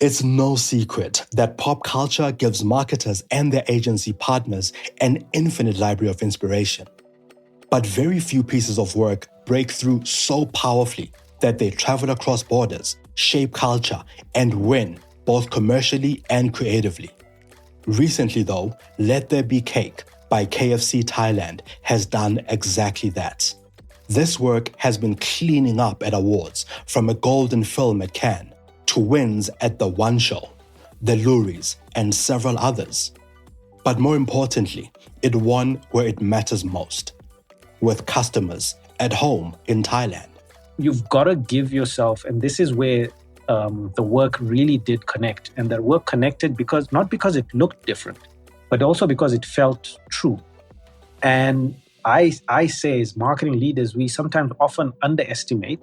It's no secret that pop culture gives marketers and their agency partners an infinite library of inspiration. But very few pieces of work break through so powerfully that they travel across borders, shape culture, and win both commercially and creatively. Recently though, Let There Be Cake by KFC Thailand has done exactly that. This work has been cleaning up at awards, from a golden film at Cannes to wins at The One Show, The Luries, and several others. But more importantly, it won where it matters most, with customers at home in Thailand. You've got to give yourself, and this is where the work really did connect. And that work connected not because it looked different, but also because it felt true. And I say, as marketing leaders, we sometimes often underestimate.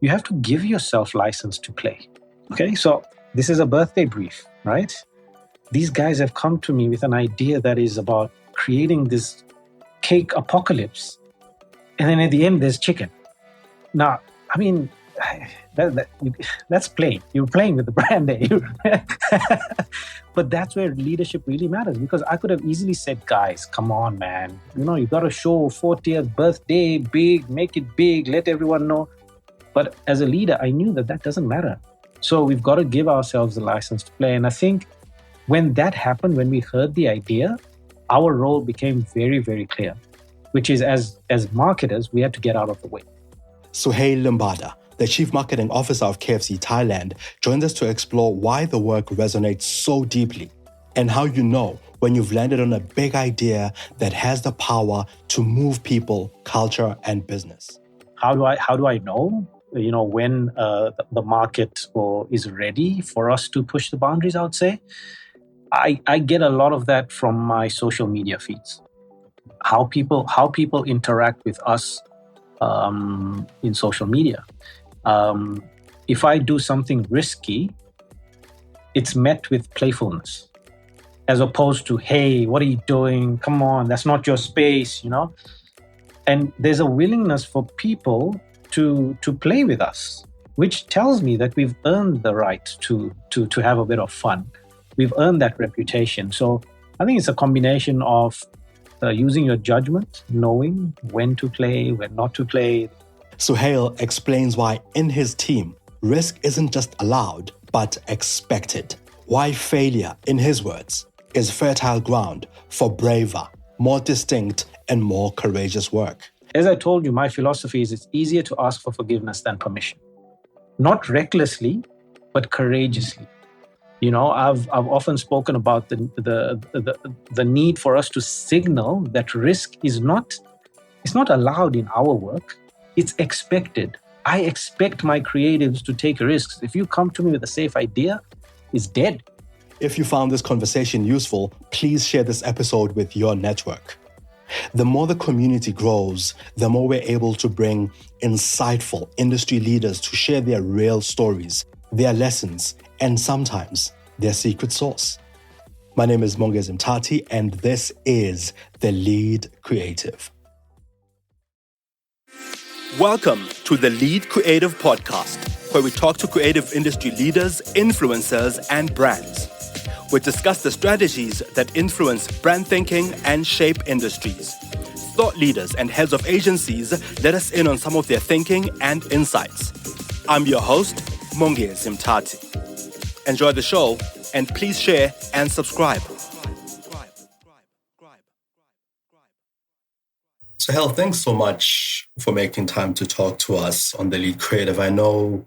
You have to give yourself license to play. Okay, so this is a birthday brief, right? These guys have come to me with an idea that is about creating this cake apocalypse. And then at the end, there's chicken. Now, I mean, that's playing. You're playing with the brand there. But that's where leadership really matters, because I could have easily said, guys, come on, man. You got to show 40th birthday, big, make it big, let everyone know. But as a leader, I knew that doesn't matter. So we've got to give ourselves the license to play. And I think when that happened, when we heard the idea, our role became very, very clear, which is as marketers, we had to get out of the way. Suhayl Limbada, the Chief Marketing Officer of KFC Thailand, joins us to explore why the work resonates so deeply and how you know when you've landed on a big idea that has the power to move people, culture, and business. How do I know? When the market is ready for us to push the boundaries, I would say. I get a lot of that from my social media feeds. How people interact with us in social media. If I do something risky, it's met with playfulness, as opposed to, hey, what are you doing? Come on, that's not your space, And there's a willingness for people to play with us, which tells me that we've earned the right to have a bit of fun. We've earned that reputation. So I think it's a combination of using your judgment, knowing when to play, when not to play. Suhayl explains why in his team, risk isn't just allowed, but expected. Why failure, in his words, is fertile ground for braver, more distinct, and more courageous work. As I told you, my philosophy is it's easier to ask for forgiveness than permission. Not recklessly, but courageously. I've often spoken about the need for us to signal that risk is not allowed in our work. It's expected. I expect my creatives to take risks. If you come to me with a safe idea, it's dead. If you found this conversation useful, please share this episode with your network. The more the community grows, the more we're able to bring insightful industry leaders to share their real stories, their lessons, and sometimes their secret sauce. My name is Monge Zimtati, and this is The Lead Creative. Welcome to the Lead Creative Podcast, where we talk to creative industry leaders, influencers, and brands. We discuss the strategies that influence brand thinking and shape industries. Thought leaders and heads of agencies let us in on some of their thinking and insights. I'm your host, Monge Zimtati. Enjoy the show, and please share and subscribe. Suhayl, thanks so much for making time to talk to us on The Lead Creative. I know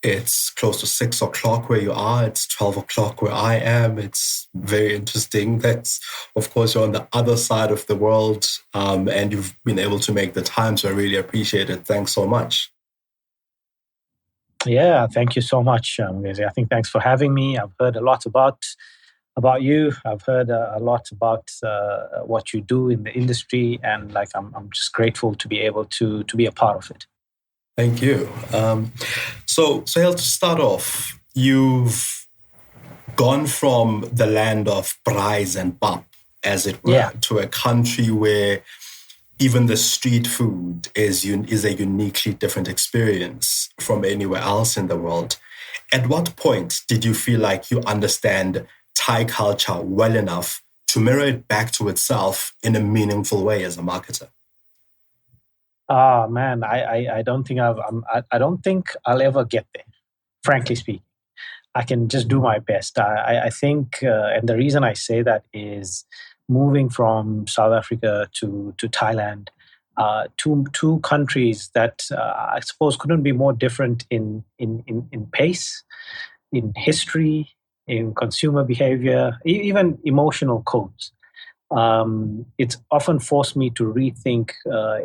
it's close to 6 o'clock where you are. It's 12 o'clock where I am. It's very interesting that, of course, you're on the other side of the world and you've been able to make the time. So I really appreciate it. Thanks so much. Yeah, thank you so much. I think thanks for having me. I've heard a lot about you. I've heard a lot about what you do in the industry, and I'm just grateful to be able to be a part of it. Thank you. So Suhayl, to start off, you've gone from the land of braais and pap, as it were, to a country where even the street food is a uniquely different experience from anywhere else in the world. At what point did you feel like you understand Thai culture well enough to mirror it back to itself in a meaningful way as a marketer? Ah, man, I don't think I don't think I'll ever get there. Frankly speaking, I can just do my best. I think, and the reason I say that is moving from South Africa to Thailand, two countries that I suppose couldn't be more different in pace, in history, in consumer behavior, even emotional codes. It's often forced me to rethink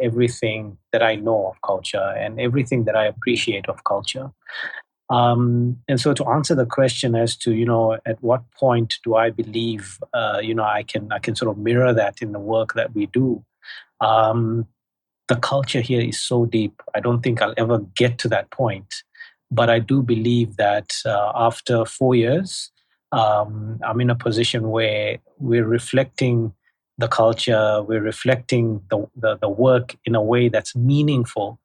everything that I know of culture and everything that I appreciate of culture. And so to answer the question as to, at what point do I believe, I can sort of mirror that in the work that we do. Um, the culture here is so deep. I don't think I'll ever get to that point. But I do believe that after 4 years, I'm in a position where we're reflecting the culture, we're reflecting the work in a way that's meaningful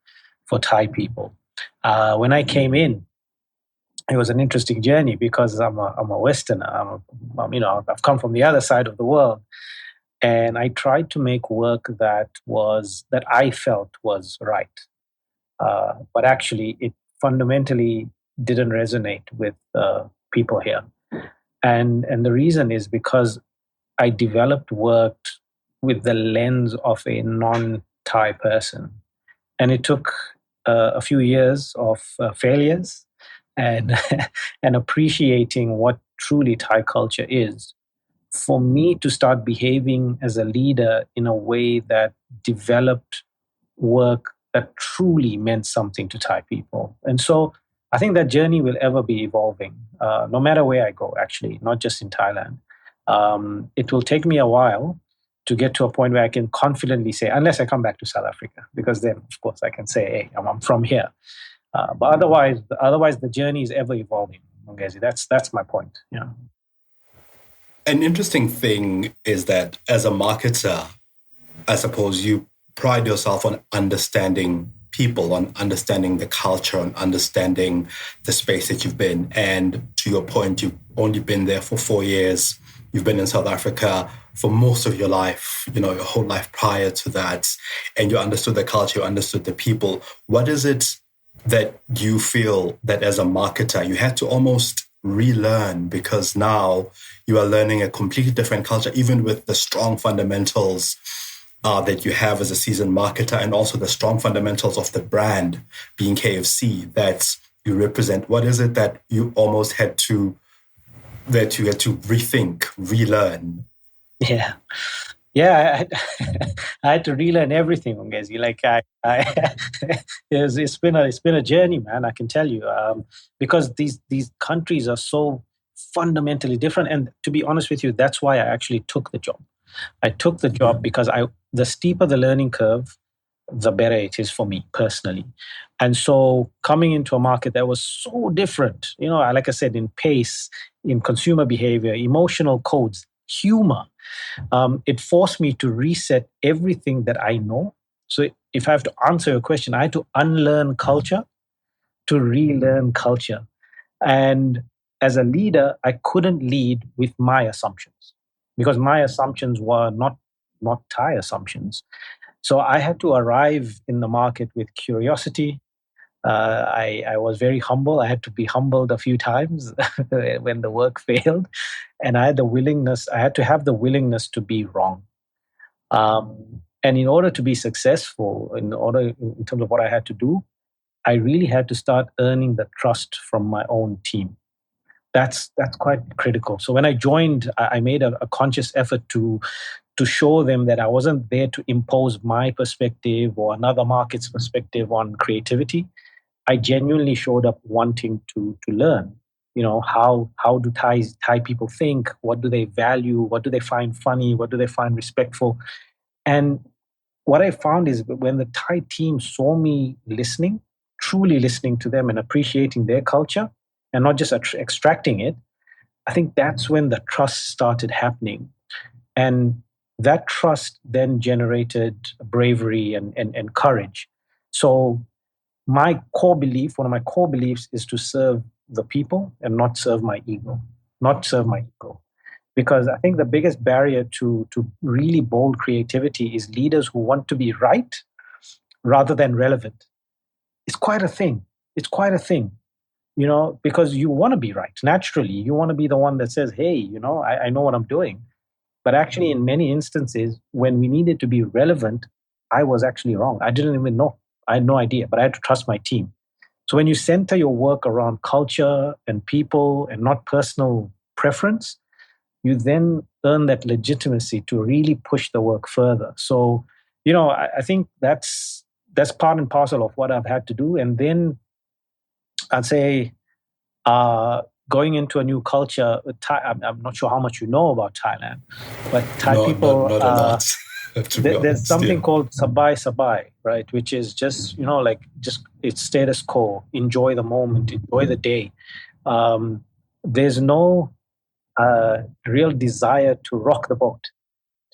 for Thai people. When I came in, it was an interesting journey because I'm a Westerner. I've come from the other side of the world, and I tried to make work that I felt was right, but actually it fundamentally didn't resonate with people here, and the reason is because I developed work with the lens of a non-Thai person, and it took a few years of failures and and appreciating what truly Thai culture is for me to start behaving as a leader in a way that developed work that truly meant something to Thai people. And so I think that journey will ever be evolving, no matter where I go, actually, not just in Thailand. It will take me a while to get to a point where I can confidently say, unless I come back to South Africa, because then, of course, I can say, hey, I'm from here. But otherwise, the journey is ever evolving. Mongezi. That's my point. Yeah. An interesting thing is that as a marketer, I suppose you pride yourself on understanding people, on understanding the culture, on understanding the space that you've been. And to your point, you've only been there for 4 years. You've been in South Africa for most of your life, your whole life prior to that. And you understood the culture, you understood the people. What is it that you feel that as a marketer, you had to almost relearn because now you are learning a completely different culture, even with the strong fundamentals that you have as a seasoned marketer and also the strong fundamentals of the brand being KFC that you represent? What is it that you almost had to rethink, relearn? Yeah. Yeah, I had to relearn everything, Ongezi. Like it's been a journey, man. I can tell you, because these countries are so fundamentally different. And to be honest with you, that's why I actually took the job. I took the job because the steeper the learning curve, the better it is for me personally. And so coming into a market that was so different, like I said, in pace, in consumer behavior, emotional codes, humor, it forced me to reset everything that I know. So if I have to answer your question, I had to unlearn culture to relearn culture. And as a leader, I couldn't lead with my assumptions because my assumptions were not Thai assumptions. So I had to arrive in the market with curiosity. I was very humble. I had to be humbled a few times when the work failed, and I had to have the willingness to be wrong. And in order to be successful, in terms of what I had to do, I really had to start earning the trust from my own team. That's quite critical. So when I joined, I made a conscious effort to show them that I wasn't there to impose my perspective or another market's perspective on creativity. I genuinely showed up wanting to learn. How do Thai people think? What do they value? What do they find funny? What do they find respectful? And what I found is when the Thai team saw me listening, truly listening to them and appreciating their culture and not just extracting it, I think that's when the trust started happening. And that trust then generated bravery and courage. So one of my core beliefs is to serve the people and not serve my ego. Not serve my ego. Because I think the biggest barrier to really bold creativity is leaders who want to be right rather than relevant. It's quite a thing. It's quite a thing, because you want to be right. Naturally, you want to be the one that says, hey, I know what I'm doing. But actually, in many instances, when we needed to be relevant, I was actually wrong. I didn't even know. I had no idea, but I had to trust my team. So when you center your work around culture and people and not personal preference, you then earn that legitimacy to really push the work further. So, I think that's part and parcel of what I've had to do. And then I'd say going into a new culture, I'm not sure how much you know about Thailand, but Thai No, people, not a lot, to be there's honest. something Yeah. called sabai sabai, right? Which is just, just it's status quo. Enjoy the moment, enjoy the day. There's no real desire to rock the boat,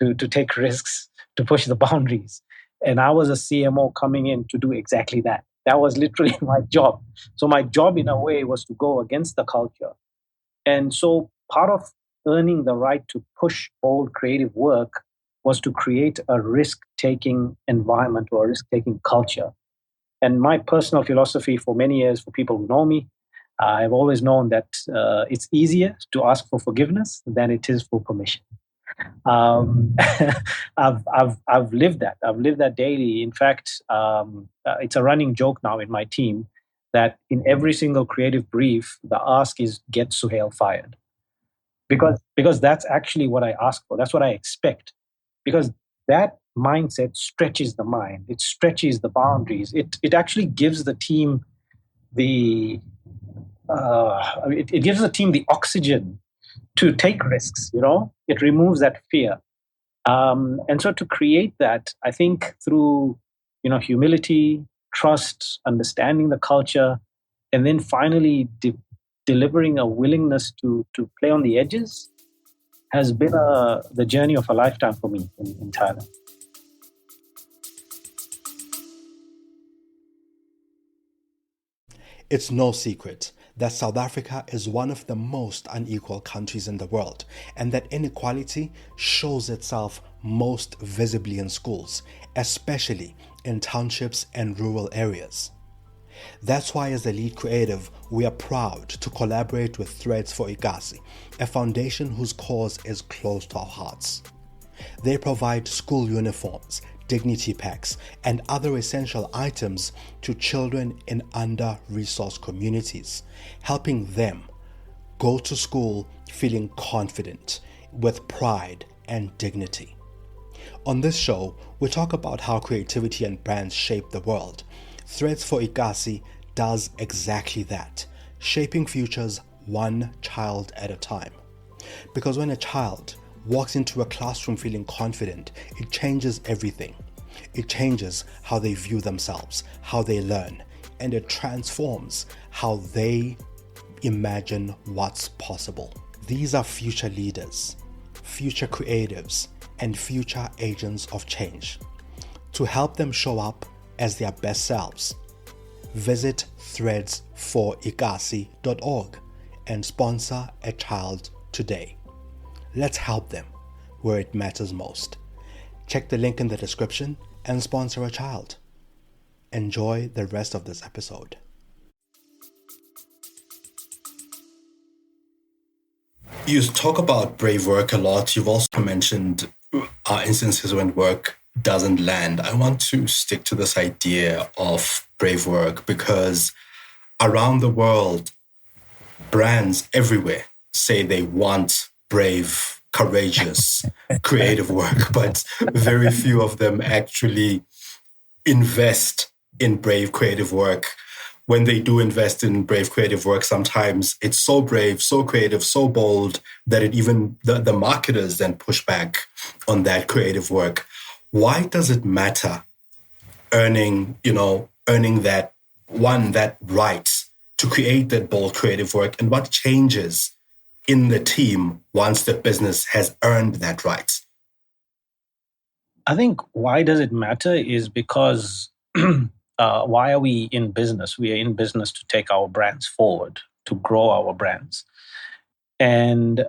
to take risks, to push the boundaries. And I was a CMO coming in to do exactly that. That was literally my job. So my job, in a way, was to go against the culture. And so part of earning the right to push bold creative work was to create a risk-taking environment or a risk-taking culture. And my personal philosophy for many years, for people who know me, I've always known that it's easier to ask for forgiveness than it is for permission. um, I've lived that. I've lived that daily. In fact, it's a running joke now in my team that in every single creative brief, the ask is get Suhail fired, because that's actually what I ask for. That's what I expect, because that mindset stretches the mind. It stretches the boundaries. It actually gives the team the it gives the team the oxygen to take risks. It removes that fear. And so to create that, I think through humility, trust, understanding the culture, and then finally delivering a willingness to play on the edges has been the journey of a lifetime for me in Thailand. It's no secret that South Africa is one of the most unequal countries in the world, and that inequality shows itself most visibly in schools, especially in townships and rural areas. That's why, as the lead creative, we are proud to collaborate with Threads for Ikasi, a foundation whose cause is close to our hearts. They provide school uniforms, dignity packs, and other essential items to children in under-resourced communities, helping them go to school feeling confident, with pride and dignity. On this show, we talk about how creativity and brands shape the world. Threads for Ikasi does exactly that, shaping futures one child at a time. Because when a child walks into a classroom feeling confident, it changes everything. It changes how they view themselves, how they learn, and it transforms how they imagine what's possible. These are future leaders, future creatives, and future agents of change. To help them show up as their best selves, visit threadsforikasi.org and sponsor a child today. Let's help them where it matters most. Check the link in the description and sponsor a child. Enjoy the rest of this episode. You talk about brave work a lot. You've also mentioned instances when work doesn't land. I want to stick to this idea of brave work because around the world, brands everywhere say they want brave, courageous, creative work, but very few of them actually invest in brave, creative work. When they do invest in brave, creative work, sometimes it's so brave, so creative, so bold that it even the marketers then push back on that creative work. Why does it matter earning that right to create that bold creative work, and what changes in the team once the business has earned that right? I think why does it matter is because why are we in business? We are in business to take our brands forward, to grow our brands. And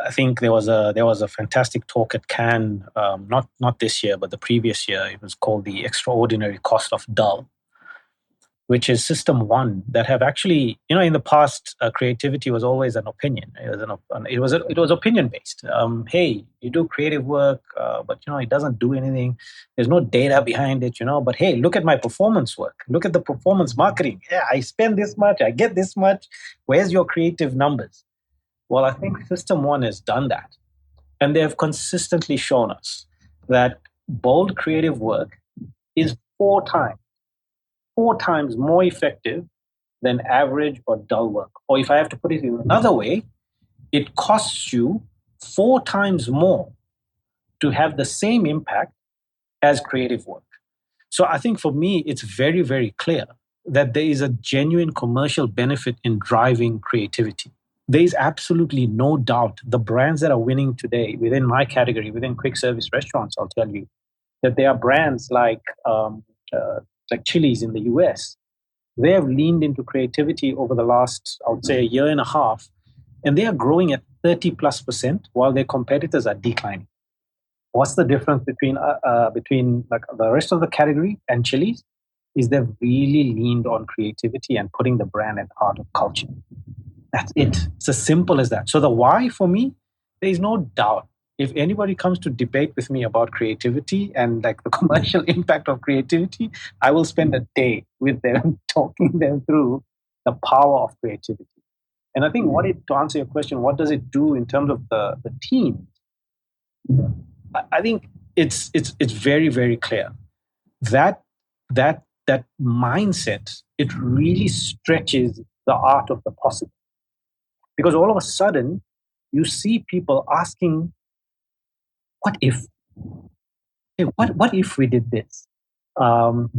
I think there was a fantastic talk at Cannes, not this year, but the previous year. It was called The Extraordinary Cost of Dull, which is system one that have actually, in the past, creativity was always an opinion. It was opinion based. Hey, you do creative work, but it doesn't do anything. There's no data behind it, But hey, look at my performance work. Look at the performance marketing. Yeah, I spend this much, I get this much. Where's your creative numbers? Well, I think system one has done that, and they have consistently shown us that bold creative work is four times more effective than average or dull work. Or if I have to put it in another way, it costs you 4 times more to have the same impact as creative work. So I think for me, it's very, very clear that there is a genuine commercial benefit in driving creativity. There is absolutely no doubt the brands that are winning today within my category, within quick service restaurants, I'll tell you, that there are brands like Chili's in the US. They have leaned into creativity over the last, I would say, a year and a half, and they are growing at 30+% while their competitors are declining. What's the difference between like the rest of the category and Chili's? Is they've really leaned on creativity and putting the brand at the heart of culture. That's it. It's as simple as that. So the why for me, there is no doubt. If anybody comes to debate with me about creativity and like the commercial impact of creativity, I will spend a day with them talking them through the power of creativity. And I think to answer your question, what does it do in terms of the team? I think it's very, very clear that mindset, it really stretches the art of the possible. Because all of a sudden, you see people asking, what if? Hey, what if we did this? The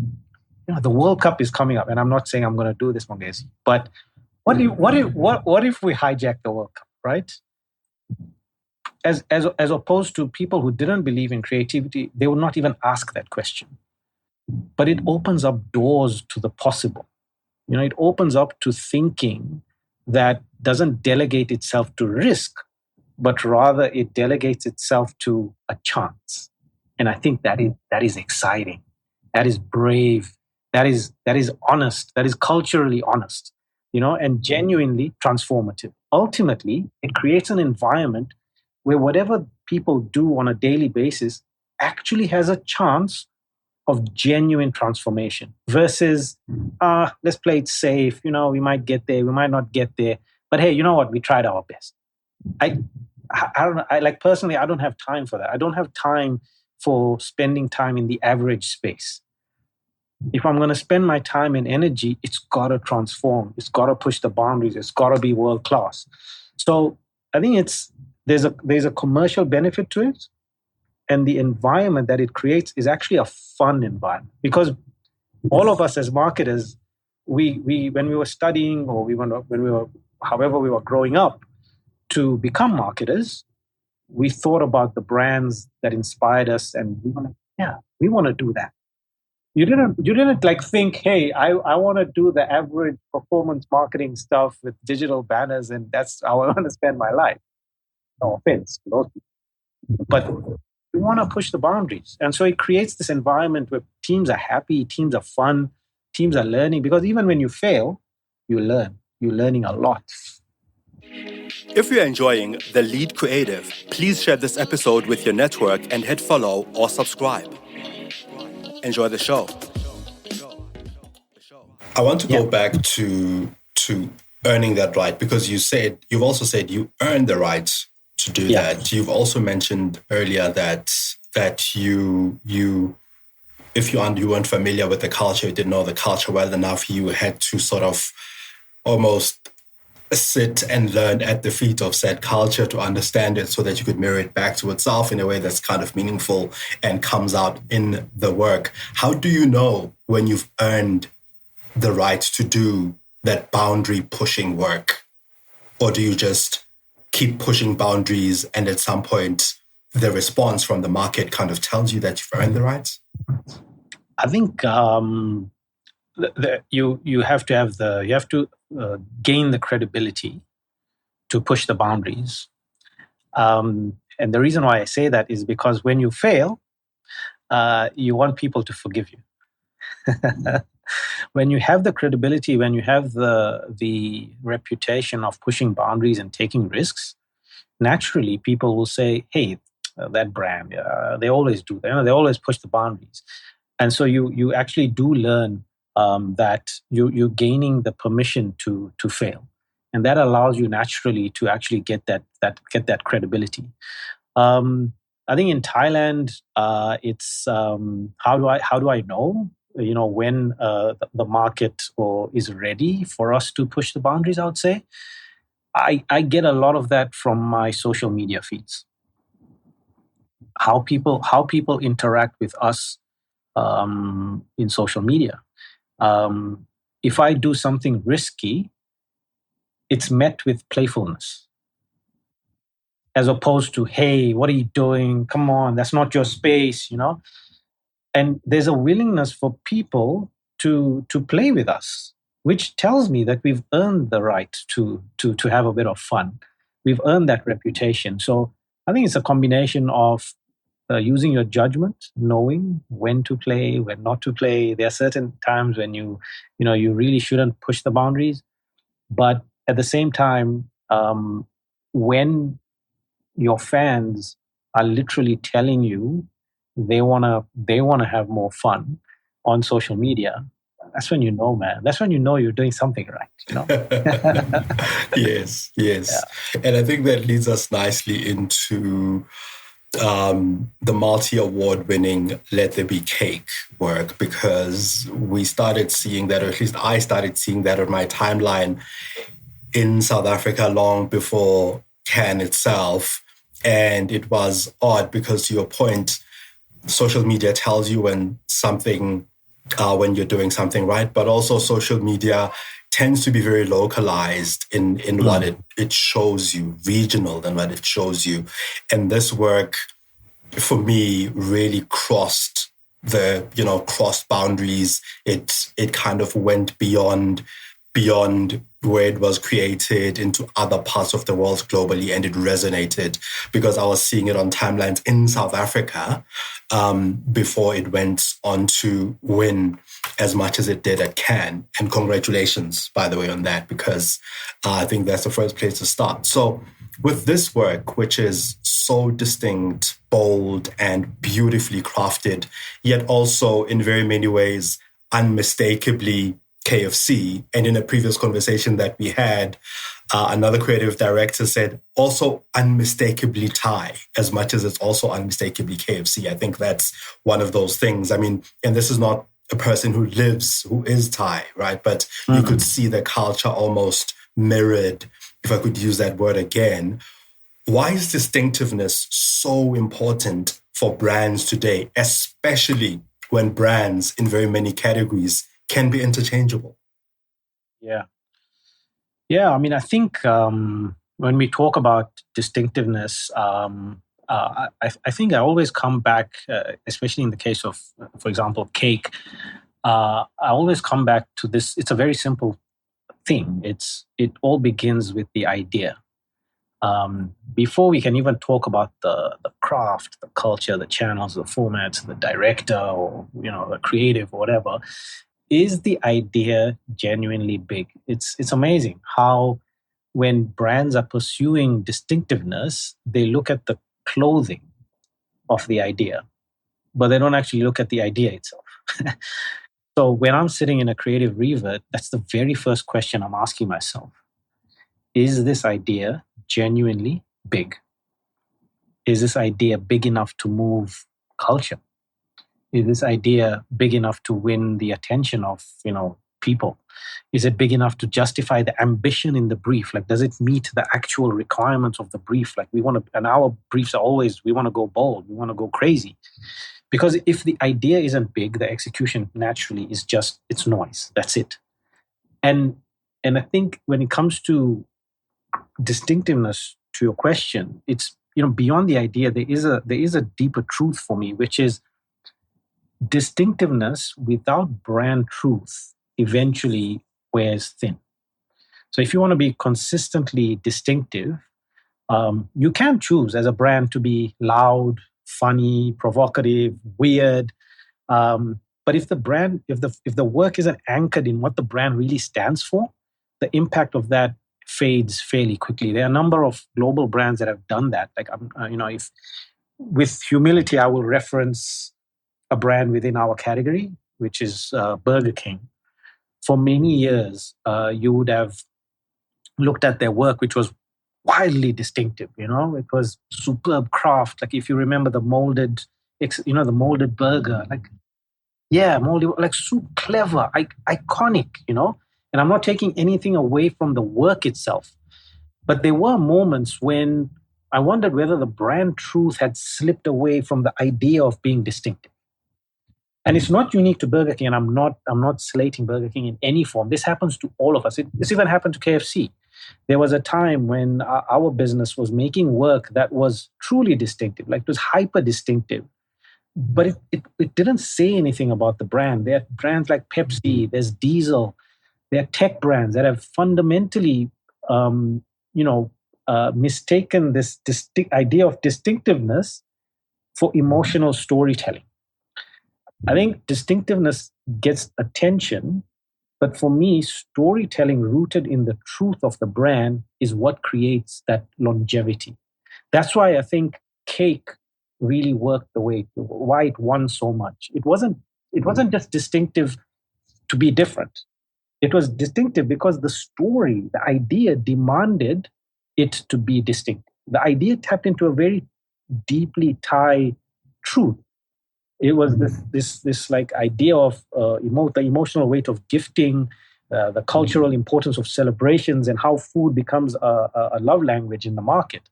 World Cup is coming up, and I'm not saying I'm going to do this, Mongezi, but what if we hijack the World Cup, right? As opposed to people who didn't believe in creativity, they would not even ask that question. But it opens up doors to the possible. It opens up to thinking that doesn't delegate itself to risk, but rather it delegates itself to a chance. And I think that is exciting. That is brave. That is honest. That is culturally honest, and genuinely transformative. Ultimately, it creates an environment where whatever people do on a daily basis actually has a chance of genuine transformation versus, let's play it safe. We might get there, we might not get there. But hey, you know what? We tried our best. I don't know. Personally, I don't have time for that. I don't have time for spending time in the average space. If I'm going to spend my time and energy, it's got to transform. It's got to push the boundaries. It's got to be world class. So I think there's a commercial benefit to it. And the environment that it creates is actually a fun environment, because all of us as marketers, we when we were studying or however we were growing up to become marketers, we thought about the brands that inspired us, and we want to do that. You didn't think, hey, I want to do the average performance marketing stuff with digital banners, and that's how I want to spend my life. No offense to those people, but we want to push the boundaries. And so it creates this environment where teams are happy, teams are fun, teams are learning, because even when you fail, you learn. You're learning a lot. If you're enjoying The Lead Creative, please share this episode with your network and hit follow or subscribe. Enjoy the show. I want to go back to earning that right, because you've also said you earned the right to do that. You've also mentioned earlier that you if you weren't familiar with the culture, you didn't know the culture well enough, you had to sort of almost sit and learn at the feet of said culture to understand it, so that you could mirror it back to itself in a way that's kind of meaningful and comes out in the work. How do you know when you've earned the right to do that boundary pushing work? Or do you just keep pushing boundaries and at some point the response from the market kind of tells you that you've earned the rights? I think you have to gain the credibility to push the boundaries. And the reason why I say that is because when you fail, you want people to forgive you. When you have the credibility, when you have the reputation of pushing boundaries and taking risks, naturally people will say, "Hey, that brand, they always do that. You know, they always push the boundaries." And so you actually do learn that you're gaining the permission to fail, and that allows you naturally to actually get that credibility. I think in Thailand, it's how do I know? You know, when the market is ready for us to push the boundaries. I would say I get a lot of that from my social media feeds. How people interact with us in social media. If I do something risky, it's met with playfulness, as opposed to, "Hey, what are you doing? Come on, that's not your space," you know. And there's a willingness for people to play with us, which tells me that we've earned the right to have a bit of fun. We've earned that reputation. So I think it's a combination of using your judgment, knowing when to play, when not to play. There are certain times when you really shouldn't push the boundaries, but at the same time, when your fans are literally telling you they wanna have more fun on social media, that's when you know, man. That's when you know you're doing something right. You know. Yes, yes. Yeah. And I think that leads us nicely into the multi-award winning Let There Be Cake work, because we started seeing that, or at least I started seeing that on my timeline in South Africa long before Cannes itself. And it was odd because, to your point, social media tells you when you're doing something right, but also social media tends to be very localized in what it shows you, regional than what it shows you. And this work, for me, really crossed boundaries. It kind of went beyond where it was created into other parts of the world globally, and it resonated because I was seeing it on timelines in South Africa before it went on to win as much as it did at Cannes. And congratulations, by the way, on that, because I think that's the first place to start. So with this work, which is so distinct, bold, and beautifully crafted, yet also in very many ways unmistakably KFC. And in a previous conversation that we had, another creative director said also unmistakably Thai, as much as it's also unmistakably KFC. I think that's one of those things. I mean, and this is not a person who is Thai, right? But you could see the culture almost mirrored, if I could use that word again. Why is distinctiveness so important for brands today, especially when brands in very many categories can be interchangeable? Yeah. I mean, I think when we talk about distinctiveness, I think I always come back, especially in the case of, for example, cake. I always come back to this. It's a very simple thing. It all begins with the idea. Before we can even talk about the craft, the culture, the channels, the formats, the director, or the creative, or whatever. Is the idea genuinely big? It's amazing how when brands are pursuing distinctiveness, they look at the clothing of the idea, but they don't actually look at the idea itself. So when I'm sitting in a creative revert, that's the very first question I'm asking myself. Is this idea genuinely big? Is this idea big enough to move culture? Is this idea big enough to win the attention of people? Is it big enough to justify the ambition in the brief? Like, does it meet the actual requirements of the brief? Like, and our briefs are always, we want to go bold, we want to go crazy. Because if the idea isn't big, the execution naturally is it's noise. That's it. And I think when it comes to distinctiveness, to your question, it's beyond the idea. There is a deeper truth for me, which is distinctiveness without brand truth eventually wears thin. So if you want to be consistently distinctive, you can choose as a brand to be loud, funny, provocative, weird. But if the work isn't anchored in what the brand really stands for, the impact of that fades fairly quickly. There are a number of global brands that have done that. Like, if with humility, I will reference a brand within our category, which is Burger King. For many years, you would have looked at their work, which was wildly distinctive. It was superb craft. Like if you remember the molded burger, like molded, like so clever, iconic. And I'm not taking anything away from the work itself, but there were moments when I wondered whether the brand truth had slipped away from the idea of being distinctive. And it's not unique to Burger King, and I'm not slating Burger King in any form. This happens to all of us. This even happened to KFC. There was a time when our business was making work that was truly distinctive, like it was hyper distinctive, but it didn't say anything about the brand. There are brands like Pepsi, there's Diesel, there are tech brands that have fundamentally, mistaken this idea of distinctiveness for emotional storytelling. I think distinctiveness gets attention, but for me, storytelling rooted in the truth of the brand is what creates that longevity. That's why I think cake really worked why it won so much. It wasn't just distinctive to be different. It was distinctive because the story, the idea demanded it to be distinct. The idea tapped into a very deeply Thai truth. It was this like idea of the emotional weight of gifting, the cultural importance of celebrations, and how food becomes a love language in the market.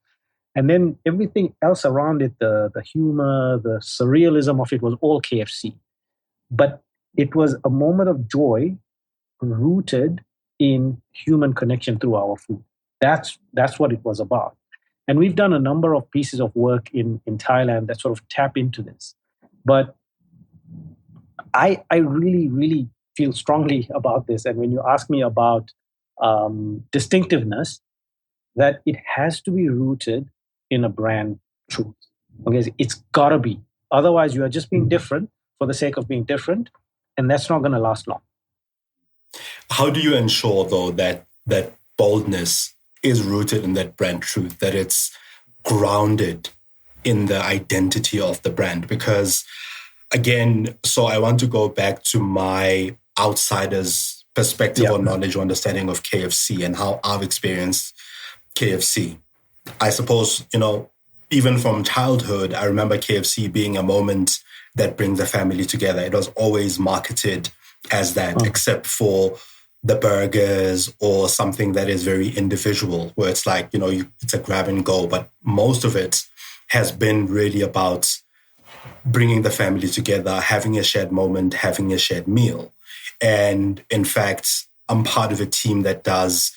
And then everything else around it, the humor, the surrealism of it was all KFC. But it was a moment of joy rooted in human connection through our food. That's what it was about. And we've done a number of pieces of work in Thailand that sort of tap into this. But I really, really feel strongly about this. And when you ask me about distinctiveness, that it has to be rooted in a brand truth. Okay, it's got to be. Otherwise, you are just being different for the sake of being different, and that's not going to last long. How do you ensure, though, that boldness is rooted in that brand truth, that it's grounded in the identity of the brand? Because, again, so I want to go back to my outsider's perspective or knowledge or understanding of KFC and how I've experienced KFC. I suppose, even from childhood, I remember KFC being a moment that brings a family together. It was always marketed as that, except for the burgers or something that is very individual, where it's like, it's a grab and go. But most of it has been really about bringing the family together, having a shared moment, having a shared meal. And in fact, I'm part of a team that does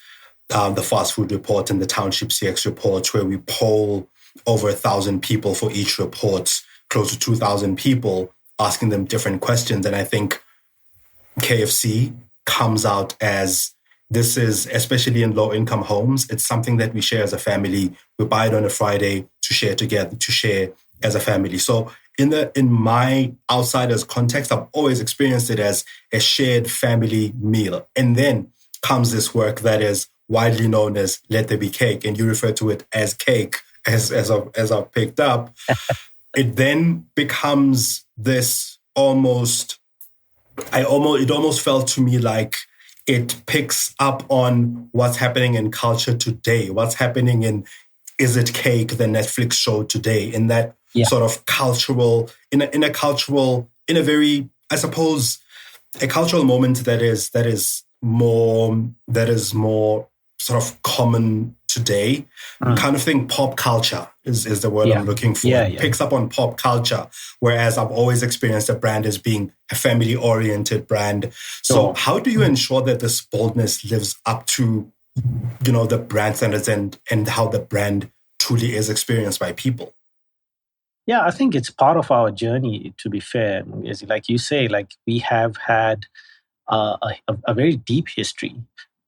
the fast food report and the township CX reports, where we poll over 1,000 people for each report, close to 2,000 people, asking them different questions. And I think KFC comes out as this is, especially in low-income homes, it's something that we share as a family. We buy it on a Friday to share together, to share as a family. So in my outsider's context, I've always experienced it as a shared family meal. And then comes this work that is widely known as Let There Be Cake, and you refer to it as cake, as I've picked up. It then becomes this it almost felt to me like it picks up on what's happening in culture today, what's happening in Is It Cake, the Netflix show today, in that sort of cultural, in a very, I suppose, a cultural moment that is more sort of common today. Kind of thing. Pop culture is the word I'm looking for. It picks up on pop culture, whereas I've always experienced a brand as being a family-oriented brand. So how do you ensure that this boldness lives up to, the brand standards and how the brand truly is experienced by people? Yeah, I think it's part of our journey, to be fair. Like you say, like we have had a very deep history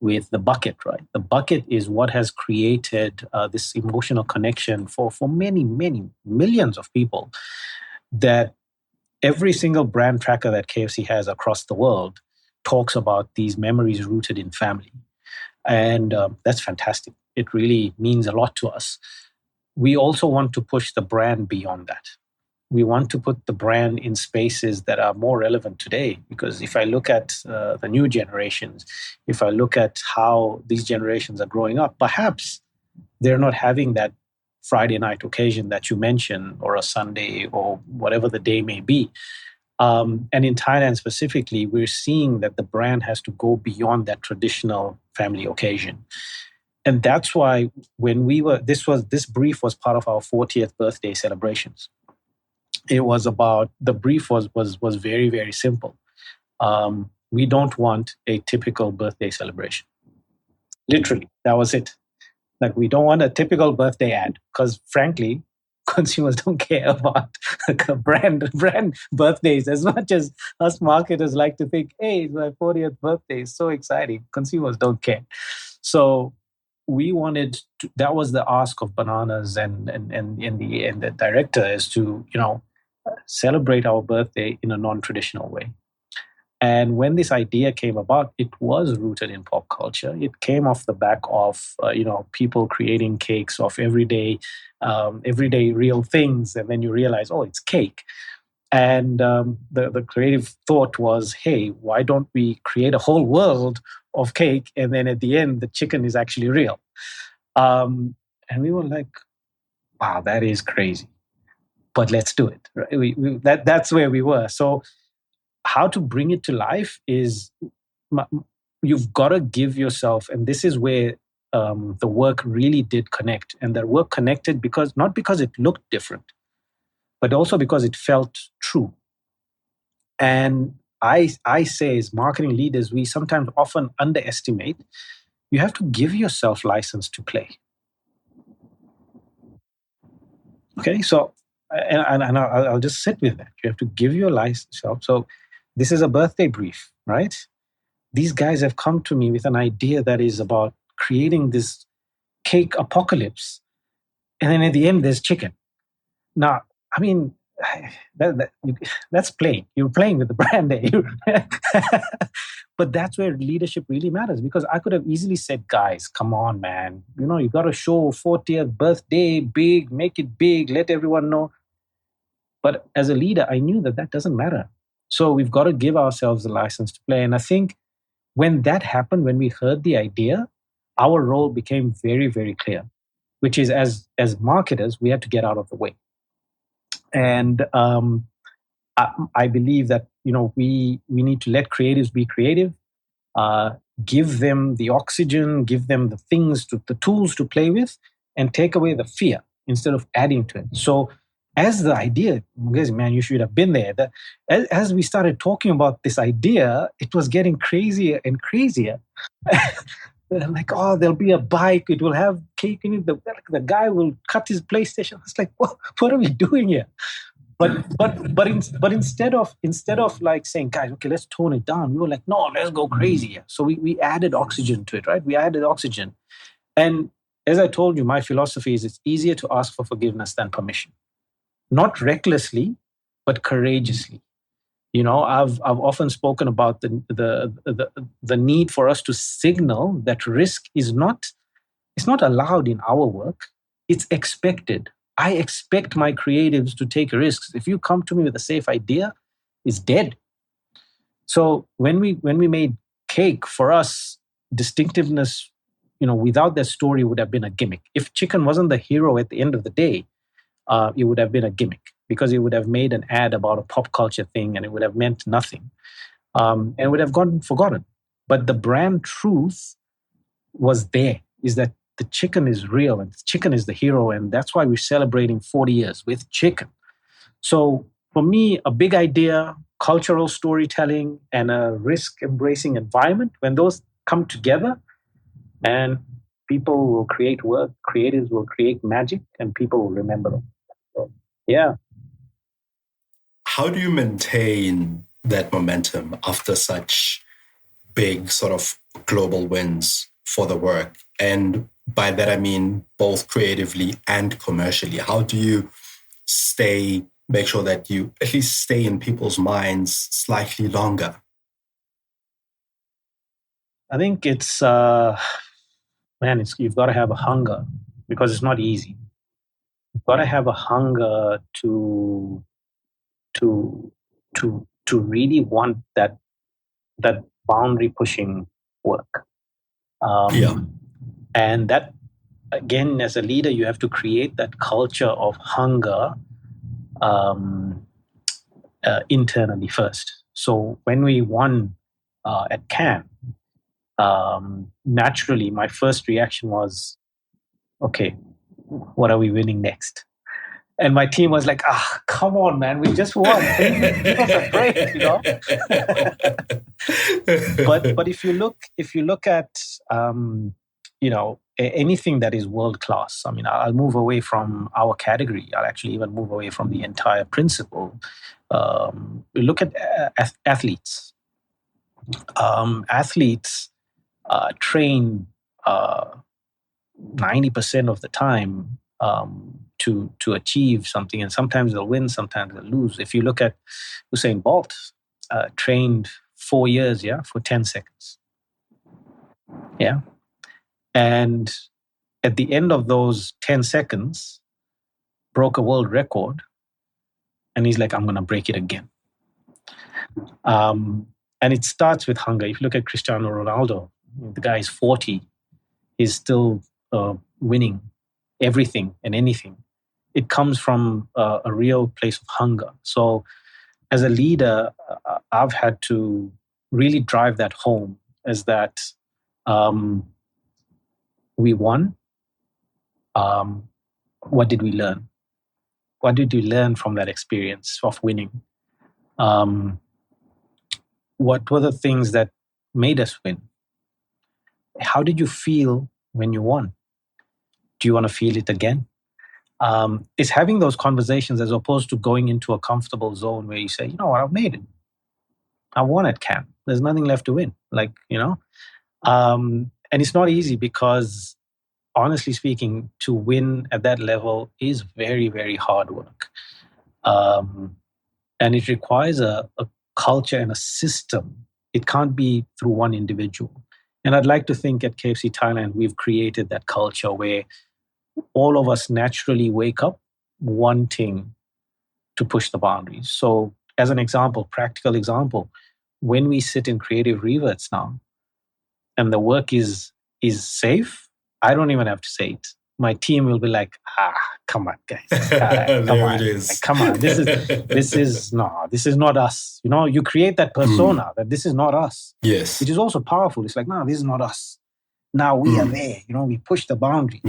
with the bucket, right? The bucket is what has created this emotional connection for many, many millions of people, that every single brand tracker that KFC has across the world talks about these memories rooted in family. And that's fantastic. It really means a lot to us. We also want to push the brand beyond that. We want to put the brand in spaces that are more relevant today. Because if I look at the new generations, if I look at how these generations are growing up, perhaps they're not having that Friday night occasion that you mentioned, or a Sunday, or whatever the day may be. And in Thailand specifically, we're seeing that the brand has to go beyond that traditional family occasion. And that's why when this brief was part of our 40th birthday celebrations. It was about, the brief was very, very simple. We don't want a typical birthday celebration. Literally, that was it. Like, we don't want a typical birthday ad, because frankly, consumers don't care about brand birthdays as much as us marketers like to think, hey, it's my 40th birthday. It's so exciting. Consumers don't care. So we wanted to, that was the ask of Bananas and the director, is to, celebrate our birthday in a non-traditional way. And when this idea came about, it was rooted in pop culture. It came off the back of people creating cakes of everyday real things, and then you realize, oh, it's cake. And the creative thought was, hey, why don't we create a whole world of cake, and then at the end, the chicken is actually real? And we were like, wow, that is crazy, but let's do it. Right? That's where we were. So how to bring it to life is, you've got to give yourself, and this is where the work really did connect. And that work connected because, not because it looked different, but also because it felt true. And I say, as marketing leaders, we sometimes often underestimate. You have to give yourself license to play. Okay, so and I'll just sit with that. You have to give your license. So this is a birthday brief, right? These guys have come to me with an idea that is about creating this cake apocalypse, and then at the end there's chicken. Now, I mean, that's playing. You're playing with the brand there. But that's where leadership really matters, because I could have easily said, guys, come on, man. You got to show 40th birthday big, make it big, let everyone know. But as a leader, I knew that doesn't matter. So we've got to give ourselves the license to play. And I think when that happened, when we heard the idea, our role became very, very clear, which is, as marketers, we had to get out of the way. And I believe that we need to let creatives be creative, give them the oxygen, give them the the tools to play with, and take away the fear instead of adding to it. So, as the idea, guys, man, you should have been there. As we started talking about this idea, it was getting crazier and crazier. Like, oh, there'll be a bike. It will have cake in it. The guy will cut his PlayStation. It's like, what are we doing here? But instead of like saying, guys, okay, let's tone it down, we were like, no, let's go crazy here. So we added oxygen to it, right? We added oxygen. And as I told you, my philosophy is, it's easier to ask for forgiveness than permission. Not recklessly, but courageously. I've often spoken about the need for us to signal that risk is not allowed in our work. It's expected. I expect my creatives to take risks. If you come to me with a safe idea, it's dead. So when we made cake, for us, distinctiveness, without that story, would have been a gimmick. If chicken wasn't the hero at the end of the day, it would have been a gimmick, because it would have made an ad about a pop culture thing, and it would have meant nothing, and would have gone forgotten. But the brand truth was there, is that the chicken is real, and the chicken is the hero, and that's why we're celebrating 40 years with chicken. So for me, a big idea, cultural storytelling, and a risk-embracing environment, when those come together, and people will create work, creatives will create magic, and people will remember them. So, yeah. How do you maintain that momentum after such big sort of global wins for the work. And by that, I mean both creatively and commercially. How do you make sure that you at least stay in people's minds slightly longer? I think it's, you've got to have a hunger, because it's not easy. You've got to have a hunger to really want that boundary pushing work. And that, again, as a leader, you have to create that culture of hunger internally first. So when we won at Cannes, naturally, my first reaction was, okay, what are we winning next? And my team was like, come on, man, we just won. Give us a break, But if you look at anything that is world class, I mean, I'll move away from our category. I'll actually even move away from the entire principle. Look at athletes. Athletes train 90% of the time to achieve something, and sometimes they'll win, sometimes they'll lose. If you look at Usain Bolt, trained 4 years, for 10 seconds, and at the end of those 10 seconds, broke a world record, and he's like, I'm going to break it again. And it starts with hunger. If you look at Cristiano Ronaldo, the guy is 40, he's still winning everything and anything. It comes from a real place of hunger. So as a leader, I've had to really drive that home, as that we won. What did we learn? What did we learn from that experience of winning? What were the things that made us win? How did you feel when you won? Do you want to feel it again? It's having those conversations, as opposed to going into a comfortable zone where you say, you know what, I've made it. I won at Cannes. There's nothing left to win. And it's not easy, because honestly speaking, to win at that level is very, very hard work. And it requires a culture and a system. It can't be through one individual. And I'd like to think at KFC Thailand, we've created that culture where all of us naturally wake up wanting to push the boundaries. So as an example, practical example, when we sit in creative reverts now, and the work is safe, I don't even have to say it. My team will be like, come on, guys. Come on. This is not us. You create that persona that this is not us. Yes. Which is also powerful. It's like, no, this is not us. Now we are there. We push the boundary.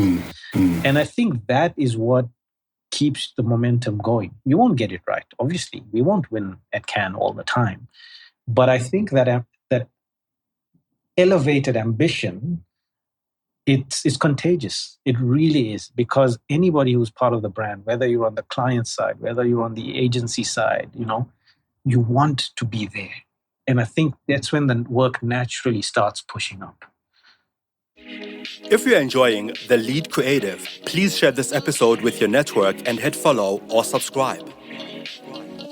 And I think that is what keeps the momentum going. We won't get it right. Obviously, we won't win at Cannes all the time. But I think that elevated ambition, it's contagious. It really is, because anybody who's part of the brand, whether you're on the client side, whether you're on the agency side, you want to be there. And I think that's when the work naturally starts pushing up. If you're enjoying The Lead Creative, please share this episode with your network and hit follow or subscribe.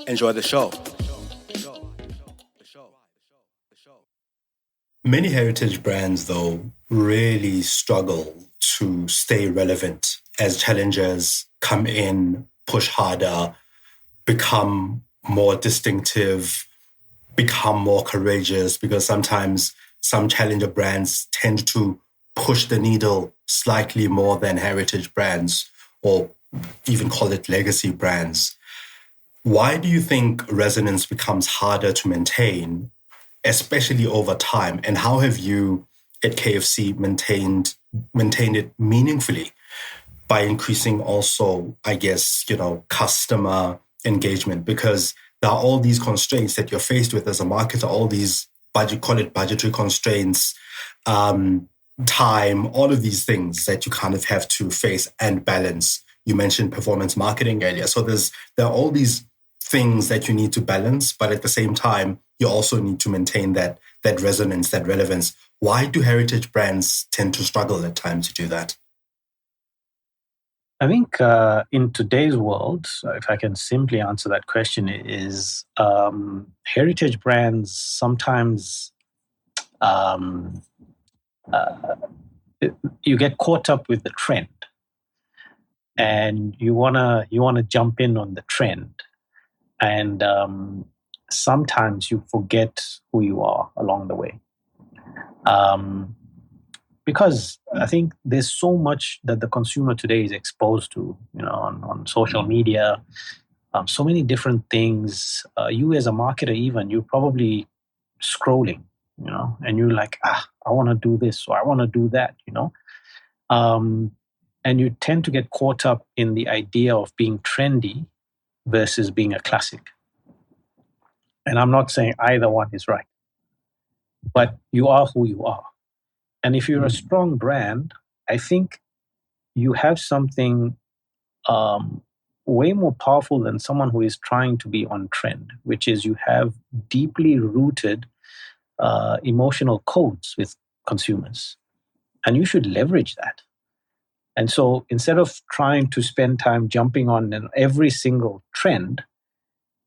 Enjoy the show. Many heritage brands, though, really struggle to stay relevant as challengers come in, push harder, become more distinctive, become more courageous, because sometimes some challenger brands tend to push the needle slightly more than heritage brands, or even call it legacy brands. Why do you think resonance becomes harder to maintain, especially over time? And how have you at KFC maintained it meaningfully by increasing also, I guess, customer engagement? Because there are all these constraints that you're faced with as a marketer, all these budgetary constraints, time, all of these things that you kind of have to face and balance. You mentioned performance marketing earlier. So there are all these things that you need to balance, but at the same time, you also need to maintain that that resonance, that relevance. Why do heritage brands tend to struggle at times to do that? I think in today's world, if I can simply answer that question, is heritage brands sometimes you get caught up with the trend, and you wanna jump in on the trend, and sometimes you forget who you are along the way. Because I think there's so much that the consumer today is exposed to, on social media, so many different things. You as a marketer, even, you're probably scrolling, and you're like, I want to do this or I want to do that, and you tend to get caught up in the idea of being trendy versus being a classic. And I'm not saying either one is right, but you are who you are. And if you're a strong brand, I think you have something way more powerful than someone who is trying to be on trend, which is you have deeply rooted emotional codes with consumers. And you should leverage that. And so instead of trying to spend time jumping on every single trend,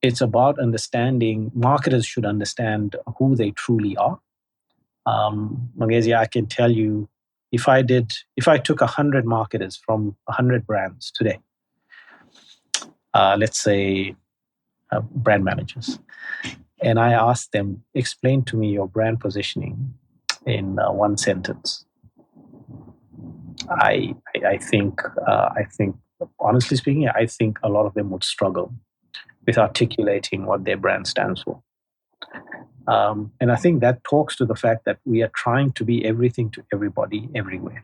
it's about understanding, marketers should understand who they truly are. Mangezi, I can tell you, if I took 100 marketers from 100 brands today, let's say brand managers, and I asked them, explain to me your brand positioning in one sentence, I think, honestly speaking, I think a lot of them would struggle with articulating what their brand stands for. And I think that talks to the fact that we are trying to be everything to everybody, everywhere.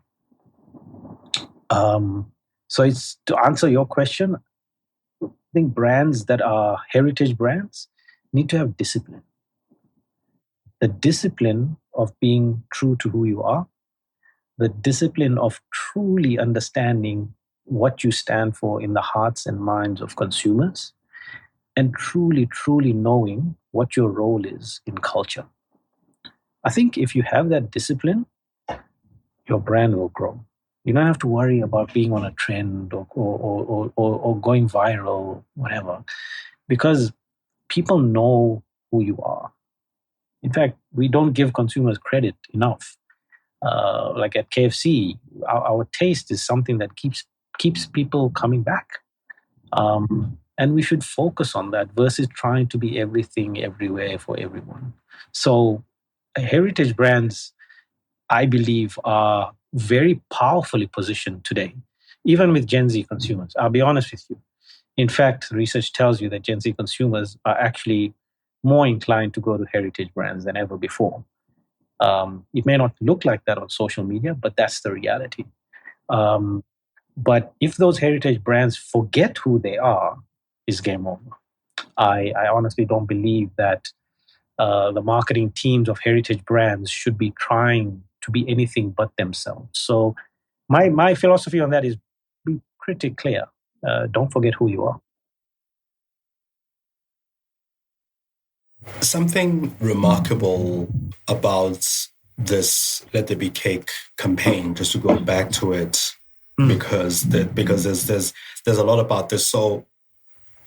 So it's to answer your question, I think brands that are heritage brands need to have discipline. The discipline of being true to who you are, the discipline of truly understanding what you stand for in the hearts and minds of consumers, and truly, truly knowing what your role is in culture. I think if you have that discipline, your brand will grow. You don't have to worry about being on a trend or going viral, whatever, because people know who you are. In fact, we don't give consumers credit enough. Like at KFC, our taste is something that keeps people coming back. And we should focus on that versus trying to be everything everywhere for everyone. So heritage brands, I believe, are very powerfully positioned today, even with Gen Z consumers. I'll be honest with you. In fact, research tells you that Gen Z consumers are actually more inclined to go to heritage brands than ever before. It may not look like that on social media, but that's the reality. But if those heritage brands forget who they are, it's game over. I honestly don't believe that the marketing teams of heritage brands should be trying to be anything but themselves. So my philosophy on that is be pretty clear. Don't forget who you are. Something remarkable about this Let There Be Cake campaign, just to go back to it, because there's a lot about this. So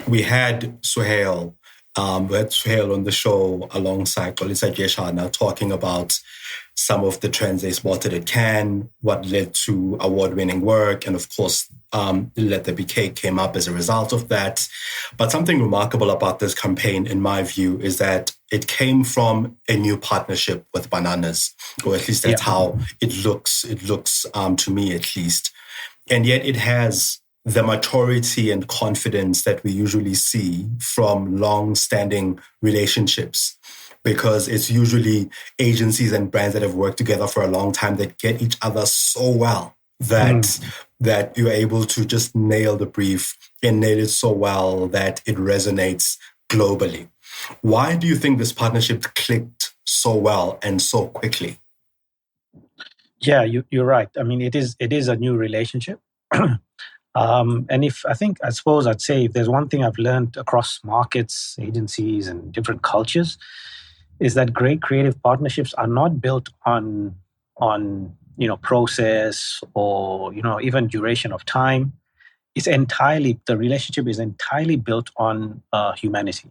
we had Suhayl on the show alongside Kolisa Jeshana talking about some of the trends they spotted at Cannes, what led to award-winning work, and of course, Let There Be Cake came up as a result of that. But something remarkable about this campaign, in my view, is that it came from a new partnership with Bananas, or at least that's how it looks. It looks to me, at least, and yet it has the maturity and confidence that we usually see from long-standing relationships, because it's usually agencies and brands that have worked together for a long time that get each other so well that you're able to just nail the brief and nail it so well that it resonates globally. Why do you think this partnership clicked so well and so quickly? Yeah, you're right. I mean, it is a new relationship. And I suppose I'd say if there's one thing I've learned across markets, agencies, and different cultures, is that great creative partnerships are not built on process or even duration of time. The relationship is entirely built on humanity.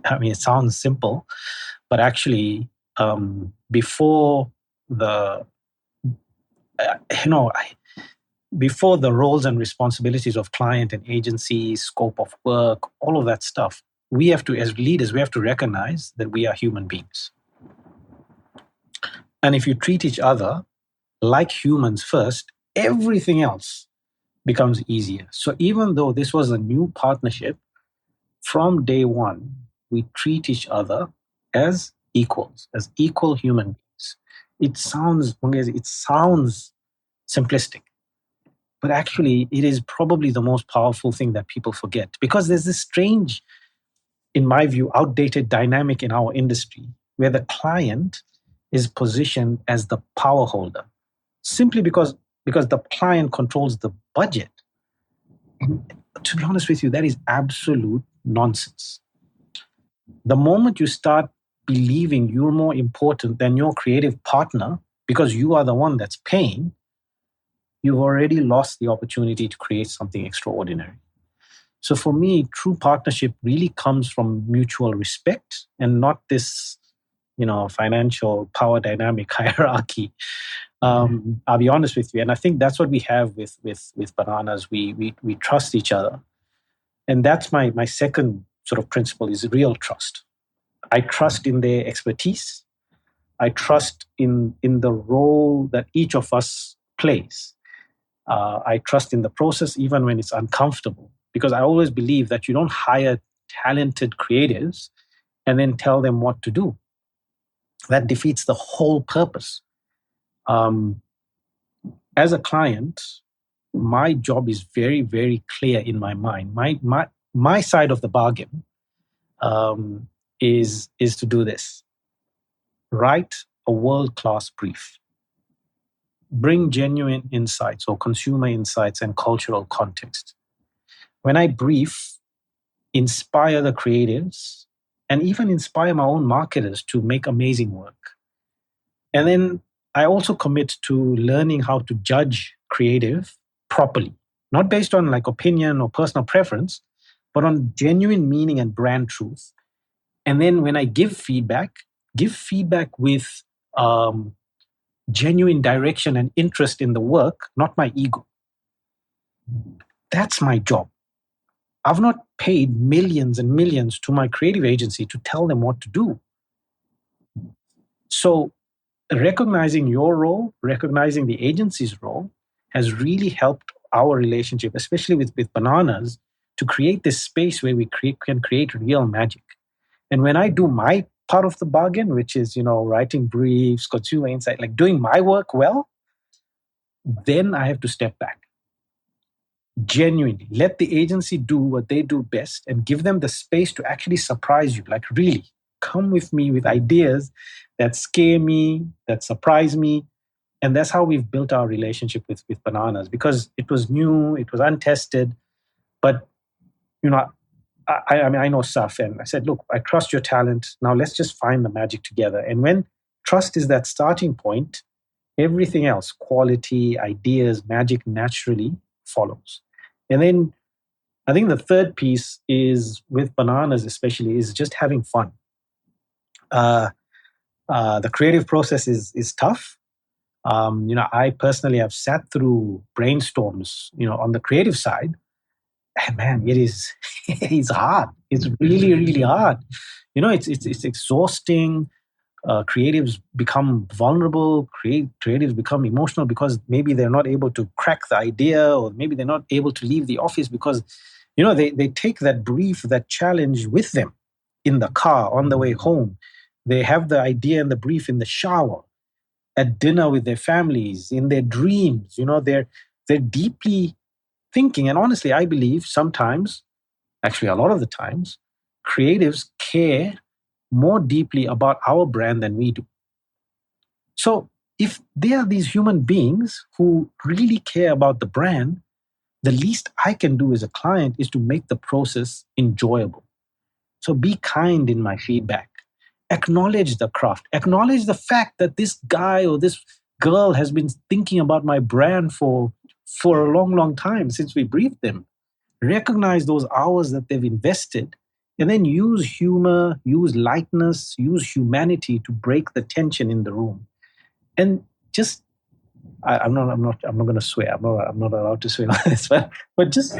I mean, it sounds simple, but actually, before the uh, you know before the roles and responsibilities of client and agency, scope of work, all of that stuff, we have to, as leaders, we have to recognize that we are human beings. And if you treat each other like humans first, everything else becomes easier. So even though this was a new partnership, from day one, we treat each other as equals, as equal human beings. It sounds simplistic, but actually it is probably the most powerful thing that people forget, because there's this strange, in my view, outdated dynamic in our industry where the client is positioned as the power holder simply because the client controls the budget. And to be honest with you, that is absolute nonsense. The moment you start believing you're more important than your creative partner because you are the one that's paying, you've already lost the opportunity to create something extraordinary. So for me, true partnership really comes from mutual respect and not this, financial power dynamic hierarchy. I'll be honest with you, and I think that's what we have with Bananas. We trust each other, and that's my second sort of principle is real trust. I trust in their expertise. I trust in the role that each of us plays. I trust in the process, even when it's uncomfortable, because I always believe that you don't hire talented creatives and then tell them what to do. That defeats the whole purpose. Um, as a client, my job is very, very clear in my mind. My side of the bargain is to do this: write a world-class brief, bring genuine insights or consumer insights and cultural context. When I brief, inspire the creatives and even inspire my own marketers to make amazing work. And then I also commit to learning how to judge creative properly, not based on like opinion or personal preference, but on genuine meaning and brand truth. And then when I give feedback with genuine direction and interest in the work, not my ego. That's my job. I've not paid millions and millions to my creative agency to tell them what to do. So recognizing your role, recognizing the agency's role has really helped our relationship, especially with Bananas, to create this space where can create real magic. And when I do my part of the bargain, which is, writing briefs, consumer insight, like doing my work well, then I have to step back. Genuinely, let the agency do what they do best and give them the space to actually surprise you. Like, really, come with me with ideas that scare me, that surprise me. And that's how we've built our relationship with Bananas, because it was new, it was untested. But, I know Saf, and I said, look, I trust your talent. Now let's just find the magic together. And when trust is that starting point, everything else, quality, ideas, magic naturally follows. And then I think the third piece is with Bananas, especially, is just having fun. The creative process is tough. I personally have sat through brainstorms, on the creative side. And man, it is it's hard. It's really, really hard. It's exhausting. Creatives become vulnerable. Creatives become emotional because maybe they're not able to crack the idea, or maybe they're not able to leave the office because, they take that brief, that challenge with them in the car on the way home. They have the idea and the brief in the shower, at dinner with their families, in their dreams. They're deeply thinking. And honestly, I believe sometimes, actually a lot of the times, creatives care more deeply about our brand than we do. So if they are these human beings who really care about the brand, the least I can do as a client is to make the process enjoyable. So be kind in my feedback. acknowledge the craft, acknowledge the fact that this guy or this girl has been thinking about my brand for a long, long time since we briefed them. Recognize those hours that they've invested, and then use humor, use lightness, use humanity to break the tension in the room. And just, I'm not going to swear. I'm not allowed to swear on this, but just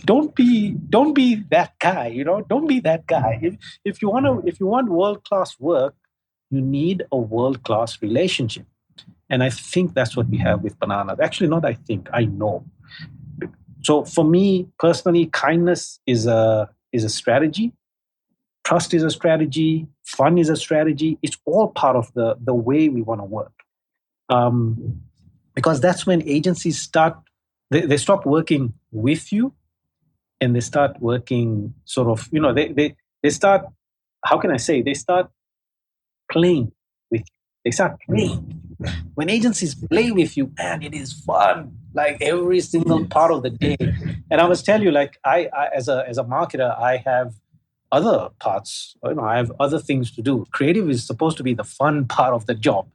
don't be that guy. Don't be that guy. If you want world class work, you need a world class relationship. And I think that's what we have with Bananas. Actually, not I think, I know. So for me personally, kindness is a strategy. Trust is a strategy. Fun is a strategy. It's all part of the way we want to work. Because that's when agencies start, they stop working with you, and they start working sort of, they start, how can I say, they start playing with you. They start playing. When agencies play with you, man, it is fun. Like every single part of the day. And I must tell you, like I as a marketer, I have other parts. I have other things to do. Creative is supposed to be the fun part of the job.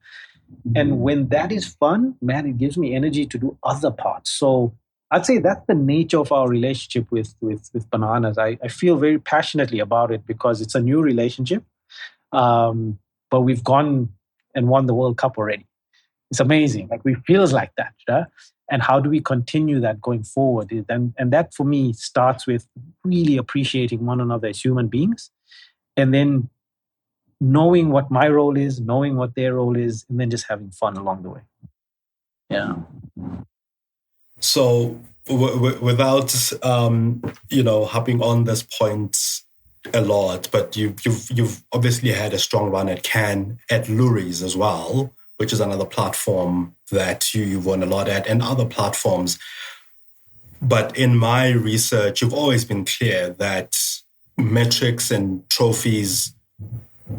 And when that is fun, man, it gives me energy to do other parts. So I'd say that's the nature of our relationship with Bananas. I feel very passionately about it because it's a new relationship. But we've gone and won the World Cup already. It's amazing. Like, we feels like that. Yeah? And how do we continue that going forward? And that for me starts with really appreciating one another as human beings, and then knowing what my role is, knowing what their role is, and then just having fun along the way. Yeah. So without hopping on this point a lot, but you've obviously had a strong run at Lurie's as well, which is another platform that you've won a lot at, and other platforms. But in my research, you've always been clear that metrics and trophies,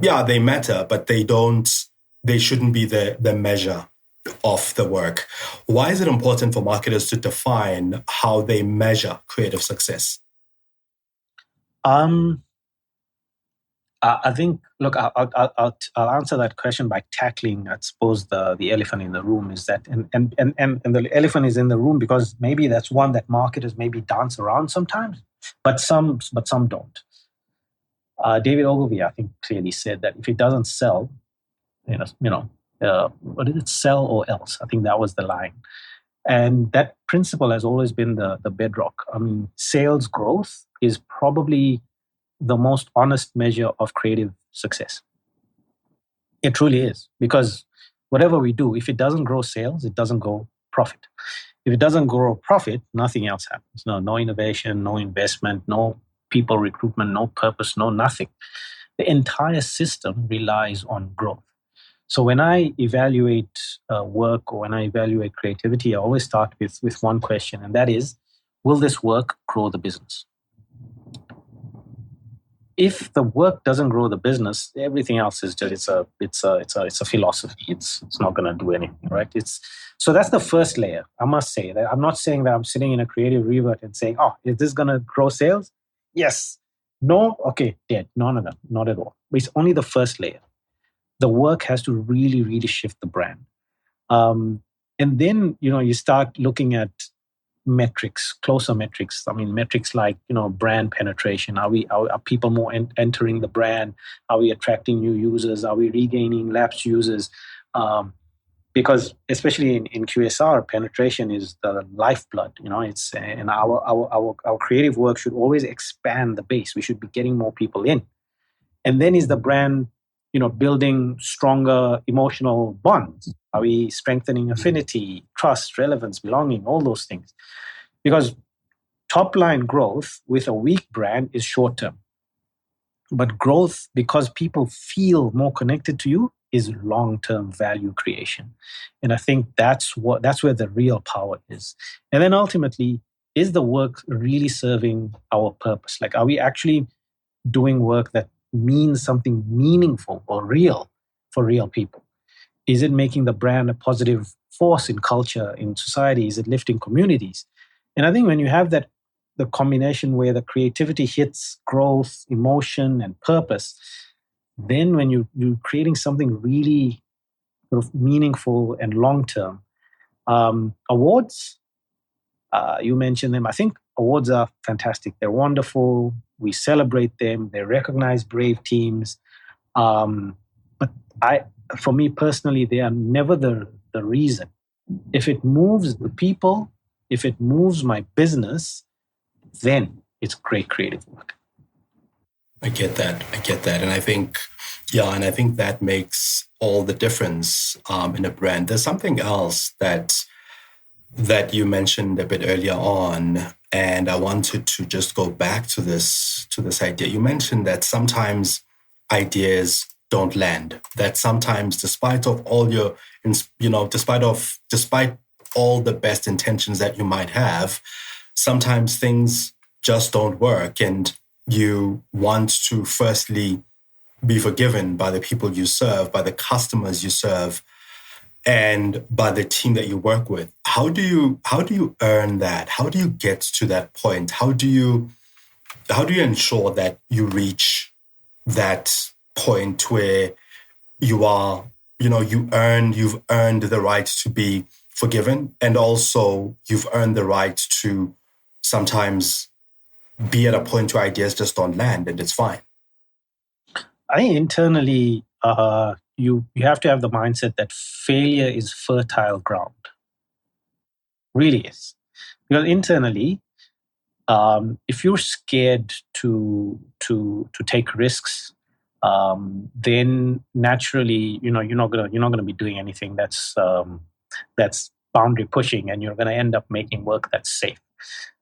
yeah, they matter, but they shouldn't be the measure of the work. Why is it important for marketers to define how they measure creative success? I think, look, I'll answer that question by tackling, I suppose, the elephant in the room is that, and the elephant is in the room because maybe that's one that marketers maybe dance around sometimes, but some don't. David Ogilvy, I think, clearly said that if it doesn't sell, what did it, sell or else? I think that was the line. And that principle has always been the bedrock. I mean, sales growth is probably the most honest measure of creative success. It truly is, because whatever we do, if it doesn't grow sales, it doesn't grow profit. If it doesn't grow profit, nothing else happens. No innovation, no investment, no people recruitment, no purpose, no nothing. The entire system relies on growth. So when I evaluate work, or when I evaluate creativity, I always start with one question, and that is, will this work grow the business? If the work doesn't grow the business, everything else is just it's a philosophy. It's not going to do anything, right? So that's the first layer. I must say that I'm not saying that I'm sitting in a creative revert and saying, "Oh, is this going to grow sales?" Yes, no, okay, dead. No, not at all. But it's only the first layer. The work has to really, really shift the brand, and then you start looking at metrics, closer metrics. I mean, metrics like brand penetration. Are people more entering the brand? Are we attracting new users? Are we regaining lapsed users? Because especially in QSR, penetration is the lifeblood. It's and our creative work should always expand the base. We should be getting more people in, and then is the brand building stronger emotional bonds? Are we strengthening affinity, trust, relevance, belonging, all those things? Because top line growth with a weak brand is short term. But growth, because people feel more connected to you, is long term value creation. And I think that's where the real power is. And then ultimately, is the work really serving our purpose? Like, are we actually doing work that means something meaningful or real for real people? Is it making the brand a positive force in culture, in society? Is it lifting communities? And I think when you have the combination where the creativity hits growth, emotion, and purpose, then when you're creating something really sort of meaningful and long term, awards, you mentioned them. I think awards are fantastic. They're wonderful. We celebrate them. They recognize brave teams. But for me personally, they are never the reason. If it moves the people, if it moves my business, then it's great creative work. I get that. And I think, that makes all the difference in a brand. There's something else that you mentioned a bit earlier on, and I wanted to just go back to this idea. You mentioned that sometimes ideas don't land. That sometimes, despite of all your, despite all the best intentions that you might have, sometimes things just don't work, and you want to firstly be forgiven by the people you serve, by the customers you serve, and by the team that you work with. How do you earn that? How do you get to that point? How do you ensure that you reach that point where you are, you've earned the right to be forgiven, and also you've earned the right to sometimes be at a point where ideas just don't land and it's fine? I think internally, you have to have the mindset that failure is fertile ground. Really is. Because internally, if you're scared to take risks, then naturally, you're not gonna be doing anything that's boundary pushing, and you're gonna end up making work that's safe.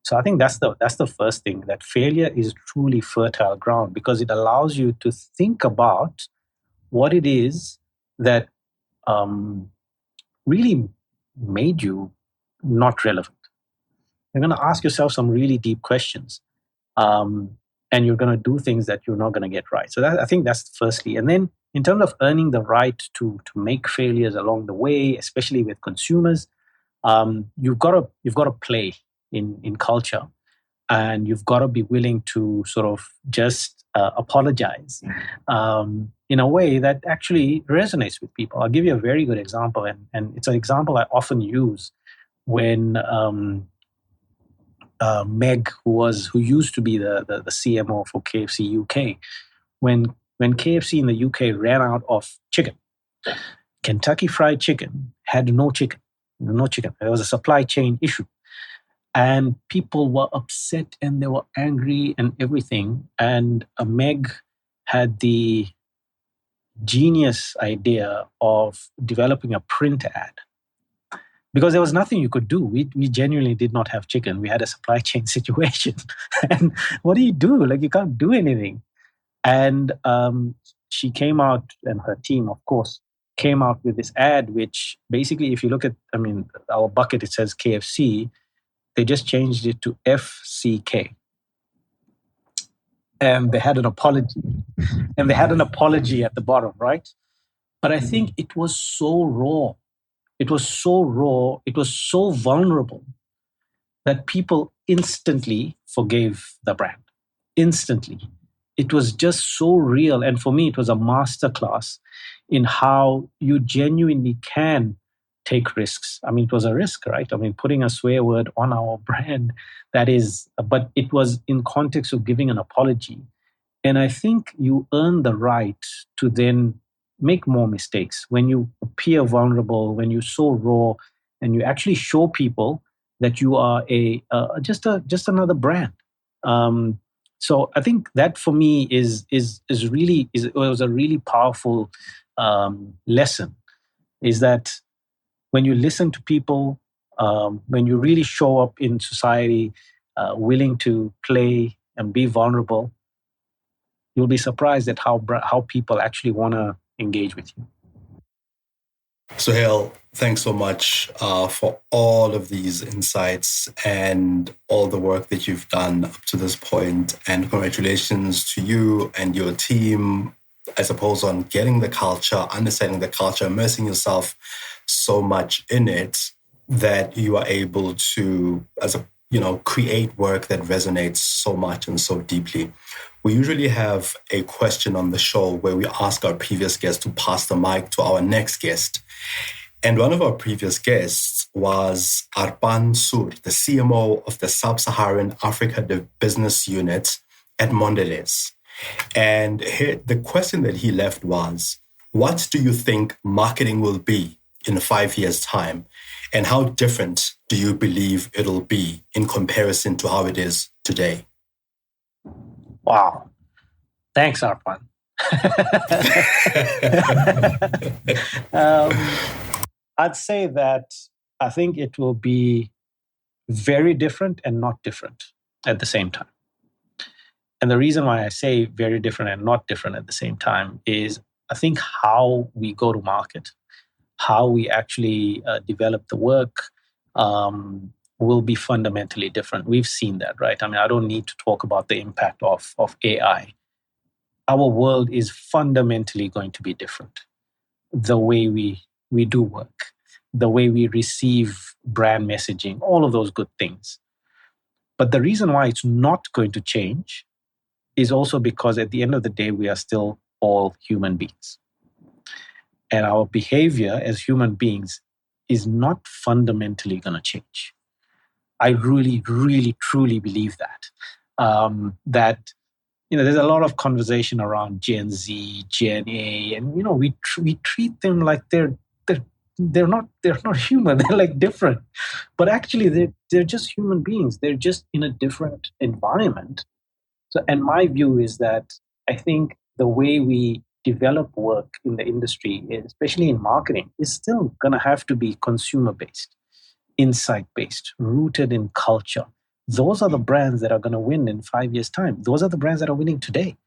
So I think that's the first thing, that failure is truly fertile ground, because it allows you to think about what it is that really made you not relevant. You're going to ask yourself some really deep questions, and you're going to do things that you're not going to get right. So I think that's firstly. And then in terms of earning the right to make failures along the way, especially with consumers, you've got to play in culture, and you've got to be willing to sort of just apologize in a way that actually resonates with people. I'll give you a very good example, and it's an example I often use when Meg, who used to be the CMO for KFC UK, when KFC in the UK ran out of chicken, Kentucky Fried Chicken had no chicken. There was a supply chain issue. And people were upset and they were angry and everything. And Meg had the genius idea of developing a print ad, because there was nothing you could do. We genuinely did not have chicken. We had a supply chain situation. And what do? You can't do anything. And she came out, and her team, of course, came out with this ad, which basically, if you look at, our bucket, it says KFC. They just changed it to FCK. And they had an apology. And they had an apology at the bottom, right? But I think it was so raw. It was so vulnerable that people instantly forgave the brand. Instantly. It was just so real. And for me, it was a masterclass in how you genuinely can take risks. It was a risk, right? Putting a swear word on our brand, but it was in context of giving an apology. And I think you earn the right to then make more mistakes when you appear vulnerable, when you're so raw, and you actually show people that you are just another brand. So I think that for me it was a really powerful lesson, is that when you listen to people, when you really show up in society, willing to play and be vulnerable, you'll be surprised at how people actually want to engage with you. Suhayl, thanks so much for all of these insights and all the work that you've done up to this point. And congratulations to you and your team, I suppose, on getting the culture, understanding the culture, immersing yourself so much in it that you are able to, as a create work that resonates so much and so deeply. We usually have a question on the show where we ask our previous guest to pass the mic to our next guest. And one of our previous guests was Arpan Sur, the CMO of the Sub-Saharan Africa Business Unit at Mondelez. And the question that he left was, what do you think marketing will be in 5 years' time? And how different do you believe it'll be in comparison to how it is today? Wow. Thanks, Arpan. I'd say that I think it will be very different and not different at the same time. And the reason why I say very different and not different at the same time is I think how we go to market, how we actually develop the work will be fundamentally different. We've seen that, right? I mean, I don't need to talk about the impact of AI. Our world is fundamentally going to be different. The way we do work, the way we receive brand messaging, all of those good things. But the reason why it's not going to change is also because at the end of the day, we are still all human beings. And our behavior as human beings is not fundamentally going to change. I really, really, truly believe that. There's a lot of conversation around Gen Z, Gen A, and we treat them like they're not human. They're like different, but actually they're just human beings. They're just in a different environment. So, and my view is that I think the way we develop work in the industry, especially in marketing, is still going to have to be consumer-based, insight-based, rooted in culture. Those are the brands that are going to win in 5 years' time. Those are the brands that are winning today.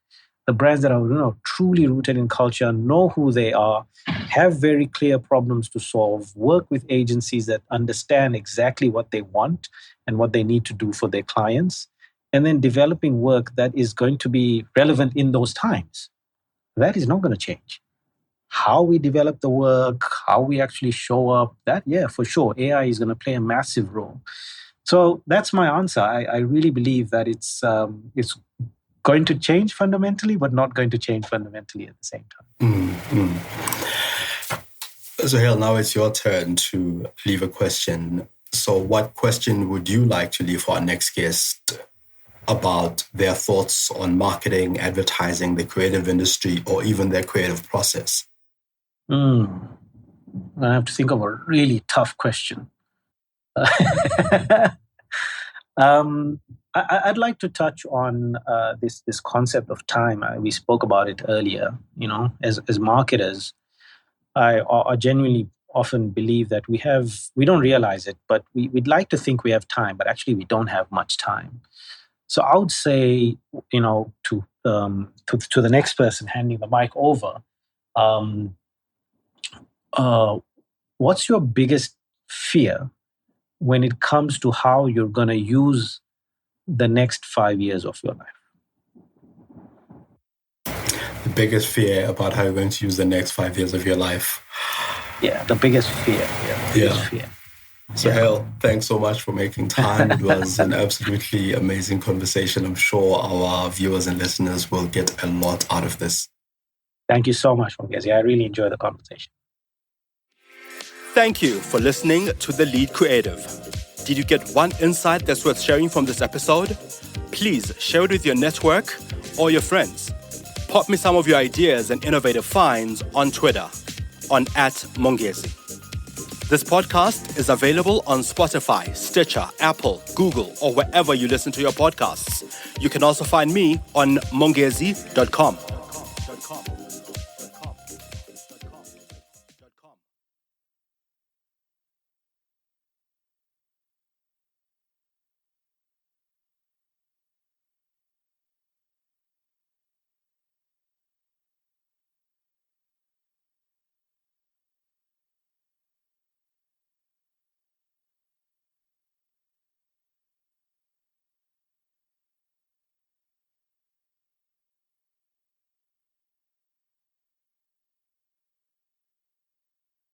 The brands that are truly rooted in culture, know who they are, have very clear problems to solve, work with agencies that understand exactly what they want and what they need to do for their clients, and then developing work that is going to be relevant in those times. That is not going to change. How we develop the work, how we actually show up, for sure, AI is going to play a massive role. So that's my answer. I really believe that it's going to change fundamentally, but not going to change fundamentally at the same time. Mm-hmm. Suhayl, now it's your turn to leave a question. So what question would you like to leave for our next guest about their thoughts on marketing, advertising, the creative industry, or even their creative process? I have to think of a really tough question. I'd like to touch on this concept of time. We spoke about it earlier. As marketers, I genuinely often believe that we don't realize it, but we'd like to think we have time, but actually we don't have much time. So I would say, to the next person handing the mic over, what's your biggest fear when it comes to how you're going to use the next 5 years of your life? The biggest fear about how you're going to use the next 5 years of your life. Yeah, the biggest fear. Fear. Suhayl, thanks so much for making time. It was an absolutely amazing conversation. I'm sure our viewers and listeners will get a lot out of this. Thank you so much, Mongezi. I really enjoyed the conversation. Thank you for listening to The Lead Creative. Did you get one insight that's worth sharing from this episode? Please share it with your network or your friends. Pop me some of your ideas and innovative finds on Twitter on @Mongezi. This podcast is available on Spotify, Stitcher, Apple, Google, or wherever you listen to your podcasts. You can also find me on mongezi.com.